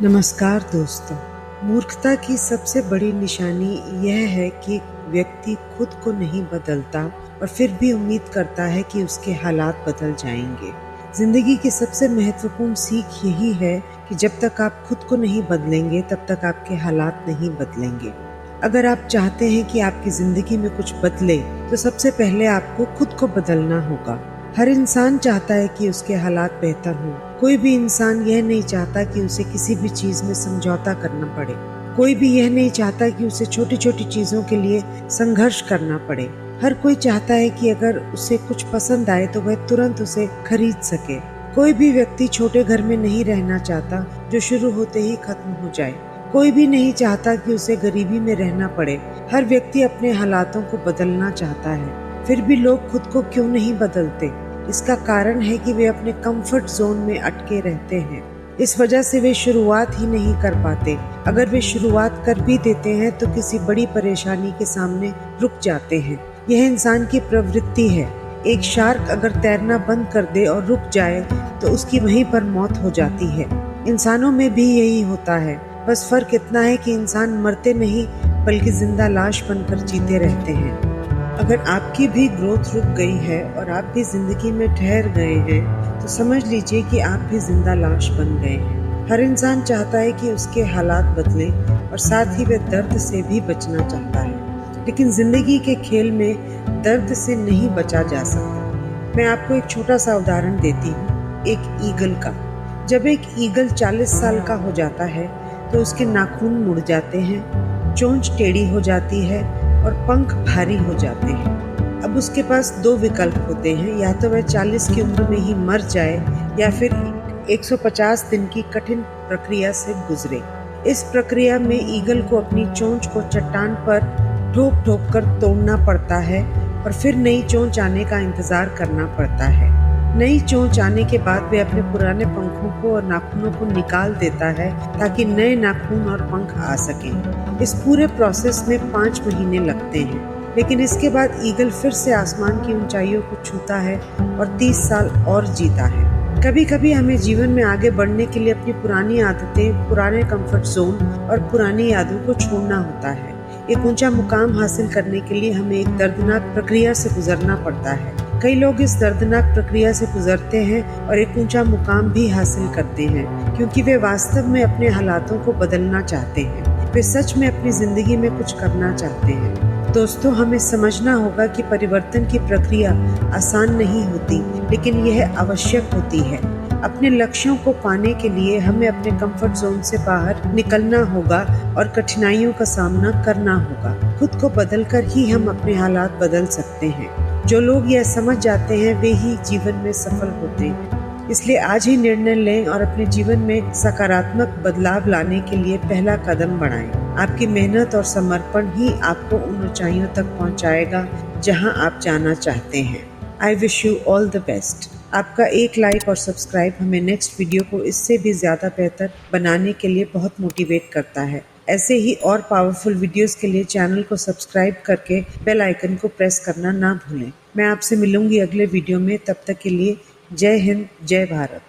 नमस्कार दोस्तों। मूर्खता की सबसे बड़ी निशानी यह है कि व्यक्ति खुद को नहीं बदलता और फिर भी उम्मीद करता है कि उसके हालात बदल जाएंगे। जिंदगी की सबसे महत्वपूर्ण सीख यही है कि जब तक आप खुद को नहीं बदलेंगे तब तक आपके हालात नहीं बदलेंगे। अगर आप चाहते हैं कि आपकी जिंदगी में कुछ बदले तो सबसे पहले आपको खुद को बदलना होगा। हर इंसान चाहता है कि उसके हालात बेहतर हों। कोई भी इंसान यह नहीं चाहता कि उसे किसी भी चीज में समझौता करना पड़े। कोई भी यह नहीं चाहता कि उसे छोटी छोटी चीजों के लिए संघर्ष करना पड़े। हर कोई चाहता है कि अगर उसे कुछ पसंद आए तो वह तुरंत उसे खरीद सके। कोई भी व्यक्ति छोटे घर में नहीं रहना चाहता जो शुरू होते ही खत्म हो जाए। कोई भी नहीं चाहता कि उसे गरीबी में रहना पड़े। हर व्यक्ति अपने हालातों को बदलना चाहता है। फिर भी लोग खुद को क्यों नहीं बदलते? इसका कारण है कि वे अपने कंफर्ट जोन में अटके रहते हैं। इस वजह से वे शुरुआत ही नहीं कर पाते। अगर वे शुरुआत कर भी देते हैं तो किसी बड़ी परेशानी के सामने रुक जाते हैं। यह इंसान की प्रवृत्ति है। एक शार्क अगर तैरना बंद कर दे और रुक जाए तो उसकी वहीं पर मौत हो जाती है। इंसानों में भी यही होता है। बस फर्क इतना है कि इंसान मरते नहीं बल्कि जिंदा लाश बनकर जीते रहते हैं। अगर आपकी भी ग्रोथ रुक गई है और आप भी जिंदगी में ठहर गए हैं तो समझ लीजिए कि आप भी जिंदा लाश बन गए हैं। हर इंसान चाहता है कि उसके हालात बदलें और साथ ही वह दर्द से भी बचना चाहता है, लेकिन जिंदगी के खेल में दर्द से नहीं बचा जा सकता। मैं आपको एक छोटा सा उदाहरण देती हूँ, एक ईगल का। जब एक ईगल 40 साल का हो जाता है तो उसके नाखून मुड़ जाते हैं, चोंच टेढ़ी हो जाती है और पंख भारी हो जाते हैं। अब उसके पास दो विकल्प होते हैं, या तो वह 40 की उम्र में ही मर जाए या फिर 150 दिन की कठिन प्रक्रिया से गुजरे। इस प्रक्रिया में ईगल को अपनी चोंच को चट्टान पर ठोक ठोक कर तोड़ना पड़ता है और फिर नई चोंच आने का इंतजार करना पड़ता है। नई चोंच आने के बाद वे अपने पुराने पंखों को और नाखूनों को निकाल देता है ताकि नए नाखून और पंख आ सकें। इस पूरे प्रोसेस में 5 महीने लगते हैं, लेकिन इसके बाद ईगल फिर से आसमान की ऊंचाइयों को छूता है और 30 साल और जीता है। कभी कभी हमें जीवन में आगे बढ़ने के लिए अपनी पुरानी आदतें, पुराने कंफर्ट जोन और पुरानी यादों को छोड़ना होता है। एक ऊंचा मुकाम हासिल करने के लिए हमें एक दर्दनाक प्रक्रिया से गुजरना पड़ता है। कई लोग इस दर्दनाक प्रक्रिया से गुजरते हैं और एक ऊंचा मुकाम भी हासिल करते हैं क्योंकि वे वास्तव में अपने हालातों को बदलना चाहते हैं। वे सच में अपनी जिंदगी में कुछ करना चाहते हैं। दोस्तों, हमें समझना होगा कि परिवर्तन की प्रक्रिया आसान नहीं होती, लेकिन यह आवश्यक होती है। अपने लक्ष्यों को पाने के लिए हमें अपने कंफर्ट जोन से बाहर निकलना होगा और कठिनाइयों का सामना करना होगा। खुद को बदलकर ही हम अपने हालात बदल सकते हैं। जो लोग यह समझ जाते हैं वे ही जीवन में सफल होते हैं। इसलिए आज ही निर्णय लें और अपने जीवन में सकारात्मक बदलाव लाने के लिए पहला कदम बढ़ाएं। आपकी मेहनत और समर्पण ही आपको उन ऊंचाइयों तक पहुंचाएगा जहां आप जाना चाहते हैं। I wish you all the best. आपका एक लाइक और सब्सक्राइब हमें नेक्स्ट वीडियो को इससे भी ज़्यादा बेहतर बनाने के लिए बहुत मोटिवेट करता है। ऐसे ही और पावरफुल वीडियोस के लिए चैनल को सब्सक्राइब करके बेल आइकन को प्रेस करना ना भूलें। मैं आपसे मिलूंगी अगले वीडियो में। तब तक के लिए जय हिंद, जय भारत।